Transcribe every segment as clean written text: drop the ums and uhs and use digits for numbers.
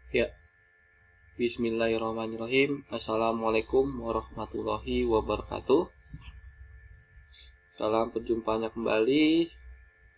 Ya, bismillahirrahmanirrahim. Assalamualaikum warahmatullahi wabarakatuh. Salam perjumpaannya kembali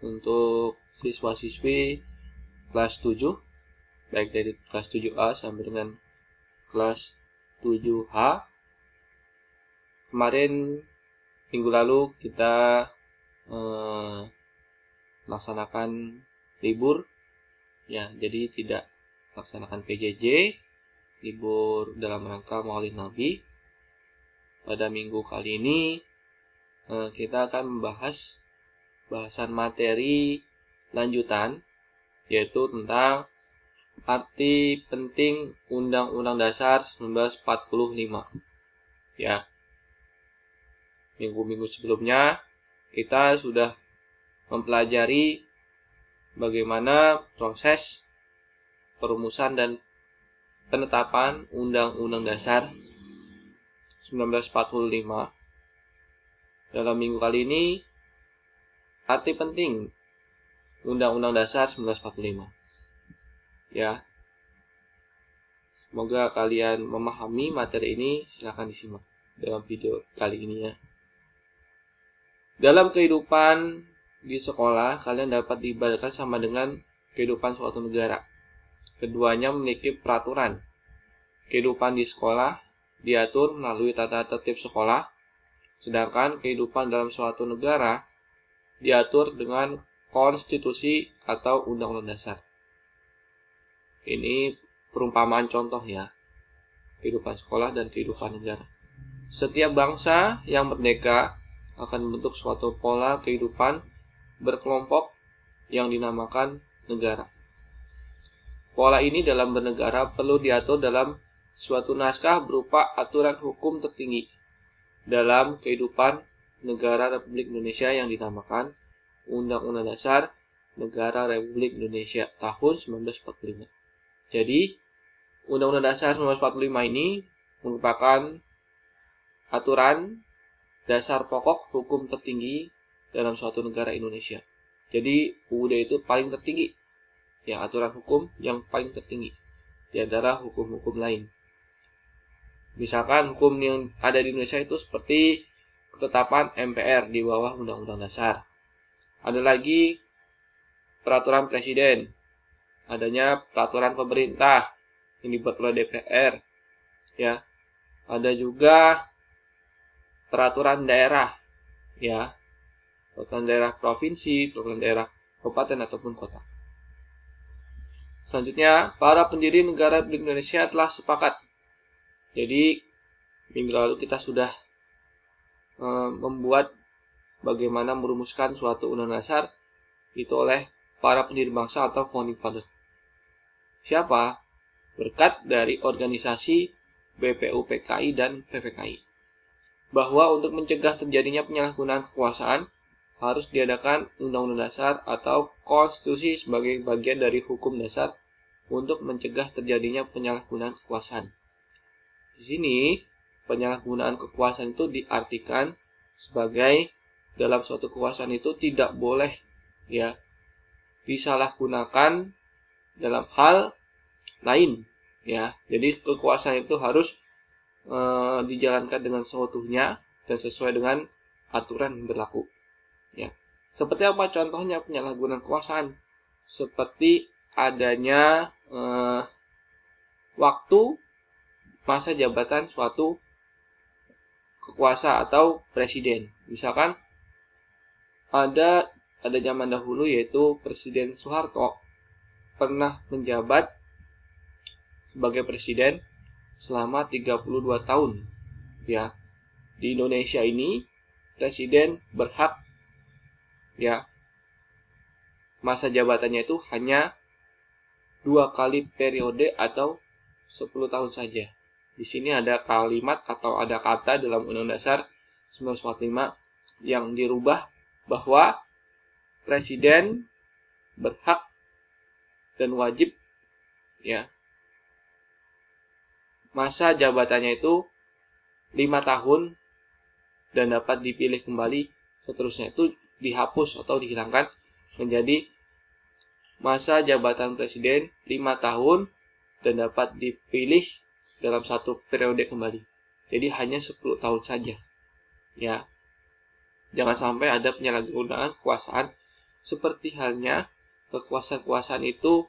untuk siswa-siswi kelas 7, baik dari kelas 7A sampai dengan kelas 7H. Kemarin minggu lalu kita melaksanakan libur, ya, jadi tidak melaksanakan PJJ, libur dalam rangka Maulid Nabi. Pada minggu kali ini kita akan membahas bahasan materi lanjutan, yaitu tentang arti penting Undang-Undang Dasar 1945. Ya, minggu-minggu sebelumnya kita sudah mempelajari bagaimana proses perumusan dan penetapan Undang-Undang Dasar 1945. Dalam minggu kali ini, arti penting Undang-Undang Dasar 1945. Ya, semoga kalian memahami materi ini. Silahkan disimak dalam video kali ini, ya. Dalam kehidupan di sekolah, kalian dapat diibaratkan sama dengan kehidupan suatu negara. Keduanya memiliki peraturan. Kehidupan di sekolah diatur melalui tata tertib sekolah, sedangkan kehidupan dalam suatu negara diatur dengan konstitusi atau undang-undang dasar. Ini perumpamaan contoh, ya, kehidupan sekolah dan kehidupan negara. Setiap bangsa yang merdeka akan membentuk suatu pola kehidupan berkelompok yang dinamakan negara. Pola ini dalam bernegara perlu diatur dalam suatu naskah berupa aturan hukum tertinggi dalam kehidupan negara Republik Indonesia yang dinamakan Undang-Undang Dasar Negara Republik Indonesia tahun 1945. Jadi, Undang-Undang Dasar 1945 ini merupakan aturan dasar pokok hukum tertinggi dalam suatu negara Indonesia. Jadi, UUD itu paling tertinggi, ya, aturan hukum yang paling tertinggi di antara hukum-hukum lain. Misalkan hukum yang ada di Indonesia itu seperti ketetapan MPR di bawah Undang-Undang Dasar. Ada lagi peraturan presiden, adanya peraturan pemerintah yang dibuat oleh DPR, ya. Ada juga peraturan daerah, ya, peraturan daerah provinsi, peraturan daerah kabupaten ataupun kota. Selanjutnya, para pendiri negara Republik Indonesia telah sepakat. Jadi, minggu lalu kita sudah membuat bagaimana merumuskan suatu undang-undang dasar itu oleh para pendiri bangsa atau founding father. Siapa? Berkat dari organisasi BPUPKI dan PPKI. Bahwa untuk mencegah terjadinya penyalahgunaan kekuasaan, harus diadakan Undang-Undang Dasar atau Konstitusi sebagai bagian dari hukum dasar untuk mencegah terjadinya penyalahgunaan kekuasaan. Di sini, penyalahgunaan kekuasaan itu diartikan sebagai dalam suatu kekuasaan itu tidak boleh, ya, disalahgunakan dalam hal lain, ya. Jadi kekuasaan itu harus dijalankan dengan seutuhnya dan sesuai dengan aturan yang berlaku. Ya. Seperti apa contohnya penyalahgunaan kekuasaan? Seperti adanya waktu masa jabatan suatu kekuasa atau presiden. Misalkan ada zaman dahulu, yaitu Presiden Soeharto pernah menjabat sebagai presiden selama 32 tahun. Ya. Di Indonesia ini presiden berhak, ya, masa jabatannya itu hanya 2 kali periode atau 10 tahun saja. Di sini ada kalimat atau ada kata dalam Undang-Undang Dasar 1945 yang dirubah bahwa presiden berhak dan wajib, ya, masa jabatannya itu 5 tahun dan dapat dipilih kembali seterusnya. Itu dihapus atau dihilangkan menjadi masa jabatan presiden 5 tahun dan dapat dipilih dalam satu periode kembali. Jadi hanya 10 tahun saja. Ya. Jangan sampai ada penyalahgunaan kekuasaan seperti halnya kekuasaan-kekuasaan itu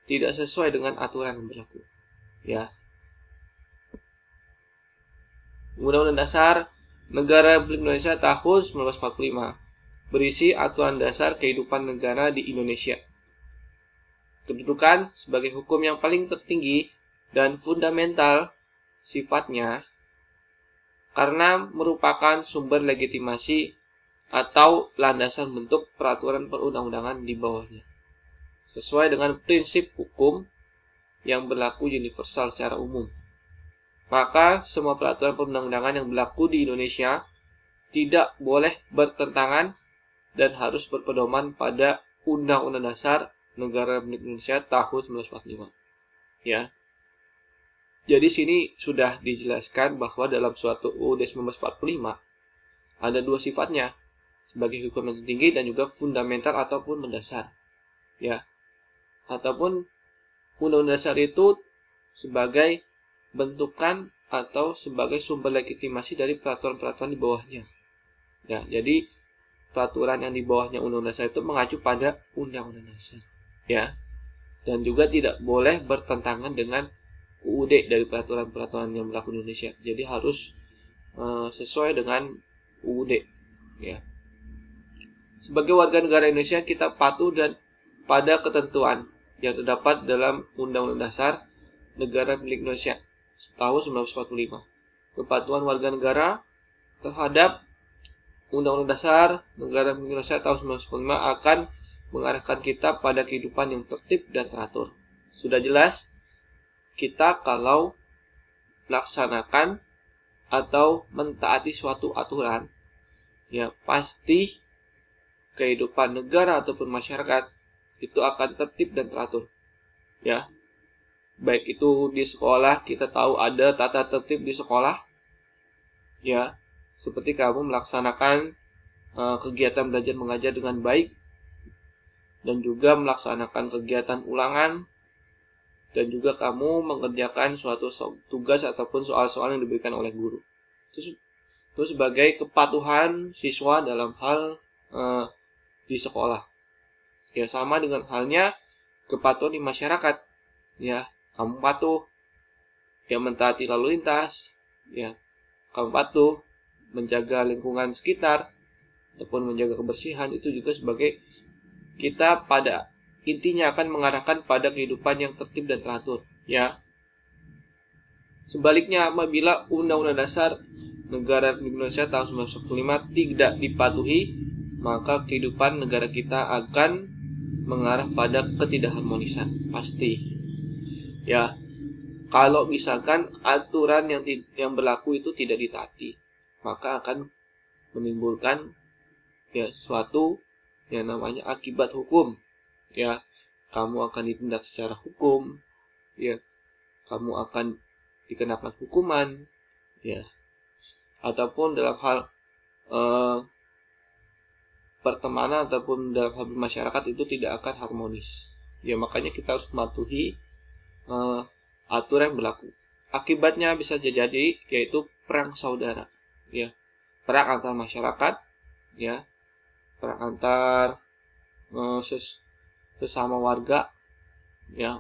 tidak sesuai dengan aturan yang berlaku. Ya. Undang-Undang Dasar Negara Republik Indonesia tahun 1945 berisi aturan dasar kehidupan negara di Indonesia. Kedudukan sebagai hukum yang paling tertinggi dan fundamental sifatnya karena merupakan sumber legitimasi atau landasan bentuk peraturan perundang-undangan di bawahnya. Sesuai dengan prinsip hukum yang berlaku universal secara umum. Maka semua peraturan perundang-undangan yang berlaku di Indonesia tidak boleh bertentangan dan harus berpedoman pada Undang-Undang Dasar Negara Republik Indonesia tahun 1945. Ya. Jadi sini sudah dijelaskan bahwa dalam suatu UUD 1945 ada dua sifatnya, sebagai hukum yang tertinggi dan juga fundamental ataupun mendasar. Ya. Ataupun Undang-Undang Dasar itu sebagai bentukan atau sebagai sumber legitimasi dari peraturan-peraturan di bawahnya. Ya, jadi peraturan yang di bawahnya Undang-Undang Dasar itu mengacu pada Undang-Undang Dasar. Ya. Dan juga tidak boleh bertentangan dengan UUD dari peraturan-peraturan yang berlaku di Indonesia. Jadi harus sesuai dengan UUD. Ya. Sebagai warga negara Indonesia kita patuh dan pada ketentuan yang terdapat dalam Undang-Undang Dasar Negara Republik Indonesia tahun 1945. Kepatuhan warga negara terhadap Undang-Undang Dasar Negara Republik Indonesia tahun 1945 akan mengarahkan kita pada kehidupan yang tertib dan teratur. Sudah jelas, kita kalau melaksanakan atau mentaati suatu aturan, ya pasti kehidupan negara ataupun masyarakat itu akan tertib dan teratur. Ya, baik itu di sekolah, kita tahu ada tata tertib di sekolah. Ya, seperti kamu melaksanakan kegiatan belajar mengajar dengan baik dan juga melaksanakan kegiatan ulangan dan juga kamu mengerjakan suatu tugas ataupun soal-soal yang diberikan oleh guru. Itu sebagai kepatuhan siswa dalam hal di sekolah. Ya, sama dengan halnya kepatuhan di masyarakat. Ya, kamu patuh yang mentaati lalu lintas, ya. Kamu patuh menjaga lingkungan sekitar ataupun menjaga kebersihan, itu juga sebagai kita pada intinya akan mengarahkan pada kehidupan yang tertib dan teratur, ya. Sebaliknya, apabila Undang-Undang Dasar Negara Republik Indonesia tahun 1945 tidak dipatuhi, maka kehidupan negara kita akan mengarah pada ketidakharmonisan, pasti. Ya, kalau misalkan aturan yang berlaku itu tidak ditaati, maka akan menimbulkan ya suatu yang namanya akibat hukum. Ya, kamu akan ditindak secara hukum, ya, kamu akan dikenakan hukuman, ya, ataupun dalam hal pertemanan ataupun dalam hal masyarakat itu tidak akan harmonis. Ya, makanya kita harus mematuhi aturan yang berlaku. Akibatnya bisa jadi yaitu perang saudara, ya, perang antar masyarakat, ya, perang antar sesama warga, ya,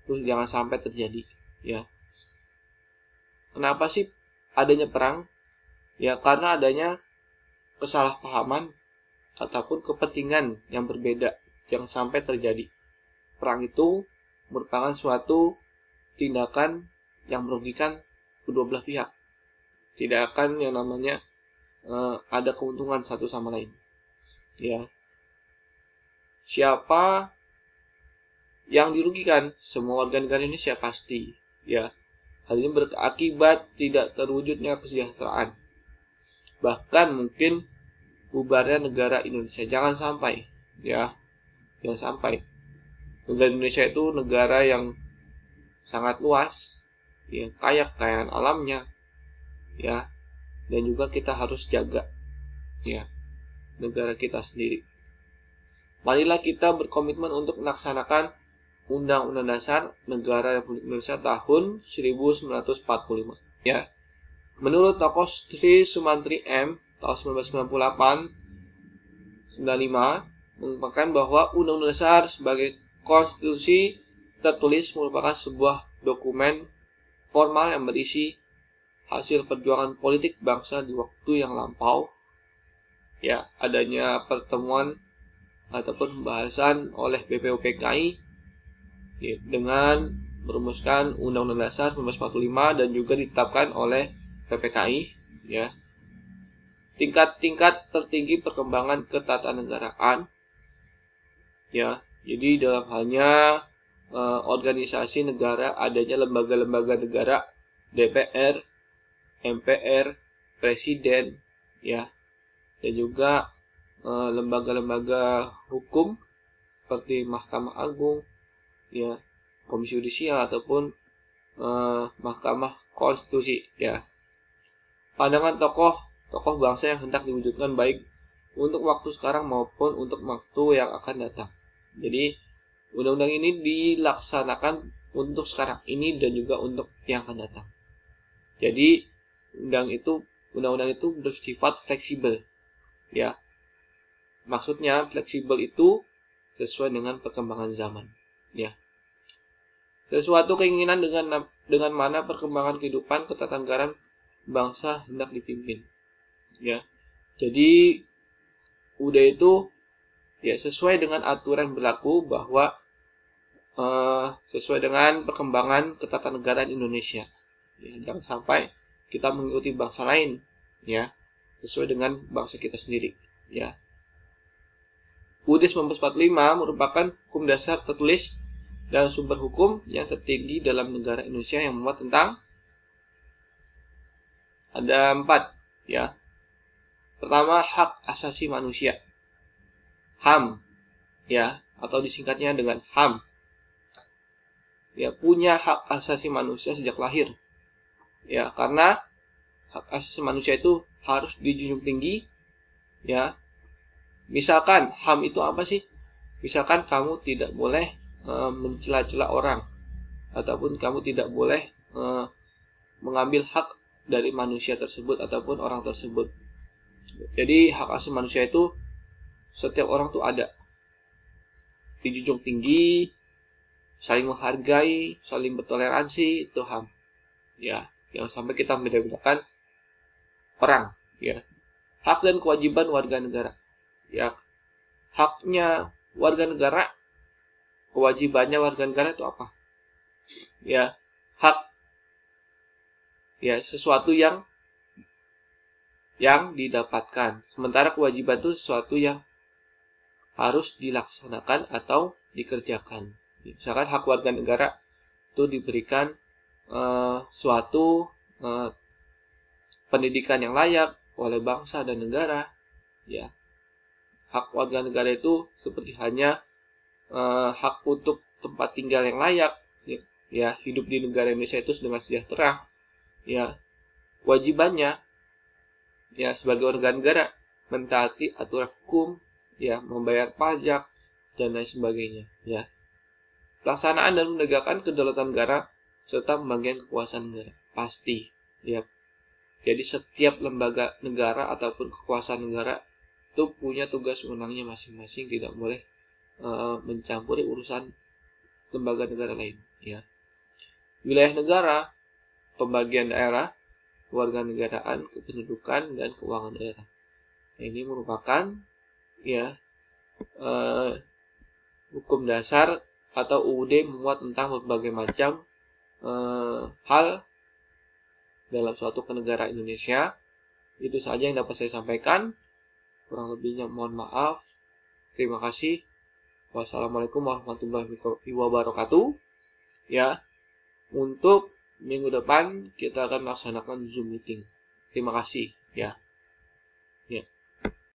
terus jangan sampai terjadi, ya. Kenapa sih adanya perang? Ya, karena adanya kesalahpahaman ataupun kepentingan yang berbeda yang sampai terjadi. Perang itu merupakan suatu tindakan yang merugikan kedua belah pihak. Tidak akan yang namanya ada keuntungan satu sama lain. Ya. Siapa yang dirugikan? Semua warga negara Indonesia pasti. Ya. Hal ini berakibat tidak terwujudnya kesejahteraan. Bahkan mungkin bubarnya negara Indonesia. Jangan sampai. Ya. Jangan sampai. Negara Indonesia itu negara yang sangat luas, ya, kaya kekayaan alamnya, ya, dan juga kita harus jaga, ya, negara kita sendiri. Marilah kita berkomitmen untuk melaksanakan Undang-Undang Dasar Negara Republik Indonesia tahun 1945. Ya. Menurut tokoh Sri Sumantri M tahun 1998-95 mengungkapkan bahwa Undang-Undang Dasar sebagai konstitusi tertulis merupakan sebuah dokumen formal yang berisi hasil perjuangan politik bangsa di waktu yang lampau. Ya, adanya pertemuan ataupun pembahasan oleh BPUPKI ya, dengan merumuskan Undang-Undang Dasar 1945 dan juga ditetapkan oleh PPKI ya. Tingkat-tingkat tertinggi perkembangan ketatanegaraan ya. Jadi dalam halnya organisasi negara, adanya lembaga-lembaga negara, DPR, MPR, Presiden ya, dan juga lembaga-lembaga hukum seperti Mahkamah Agung ya, Komisi Yudisial ataupun Mahkamah Konstitusi ya. Pandangan tokoh bangsa yang hendak diwujudkan baik untuk waktu sekarang maupun untuk waktu yang akan datang. Jadi undang-undang ini dilaksanakan untuk sekarang ini dan juga untuk yang akan datang. Jadi undang-undang itu bersifat fleksibel ya. Maksudnya fleksibel itu sesuai dengan perkembangan zaman ya. Sesuatu keinginan dengan mana perkembangan kehidupan ketatanegaraan bangsa hendak dipimpin ya. Jadi UUD itu ya sesuai dengan aturan berlaku bahwa sesuai dengan perkembangan ketatanegaraan Indonesia ya, jangan sampai kita mengikuti bangsa lain ya, sesuai dengan bangsa kita sendiri ya. UUD 1945 merupakan hukum dasar tertulis dan sumber hukum yang tertinggi dalam negara Indonesia yang memuat tentang ada 4 ya. Pertama, hak asasi manusia, HAM ya, atau disingkatnya dengan HAM ya, punya hak asasi manusia sejak lahir ya, karena hak asasi manusia itu harus dijunjung tinggi ya. Misalkan HAM itu apa sih? Misalkan kamu tidak boleh mencela-cela orang, ataupun kamu tidak boleh mengambil hak dari manusia tersebut ataupun orang tersebut. Jadi hak asasi manusia itu setiap orang tuh ada, dijunjung tinggi, saling menghargai, saling bertoleransi, itu HAM ya. Jangan sampai kita membeda-bedakan orang ya. Hak dan kewajiban warga negara ya. Haknya warga negara, kewajibannya warga negara itu apa ya? Hak ya sesuatu yang didapatkan, sementara kewajiban itu sesuatu yang harus dilaksanakan atau dikerjakan. Misalkan hak warga negara itu diberikan suatu pendidikan yang layak oleh bangsa dan negara ya. Hak warga negara itu seperti hanya hak untuk tempat tinggal yang layak ya, hidup di negara Indonesia itu dengan sejahtera ya. Kewajibannya ya sebagai warga negara mentaati aturan hukum ya, membayar pajak dan lain sebagainya ya. Pelaksanaan dan menegakkan kedaulatan negara serta pembagian kekuasaan negara pasti ya. Jadi setiap lembaga negara ataupun kekuasaan negara itu punya tugas wewenangnya masing-masing, tidak boleh mencampuri urusan lembaga negara lain ya. Wilayah negara, pembagian daerah, kewarganegaraan, kependudukan, dan keuangan daerah. Ini merupakan ya hukum dasar atau UUD memuat tentang berbagai macam hal dalam suatu kenegaraan Indonesia. Itu saja yang dapat saya sampaikan. Kurang lebihnya mohon maaf. Terima kasih. Wassalamualaikum warahmatullahi wabarakatuh. Ya, untuk minggu depan kita akan melaksanakan Zoom meeting. Terima kasih ya.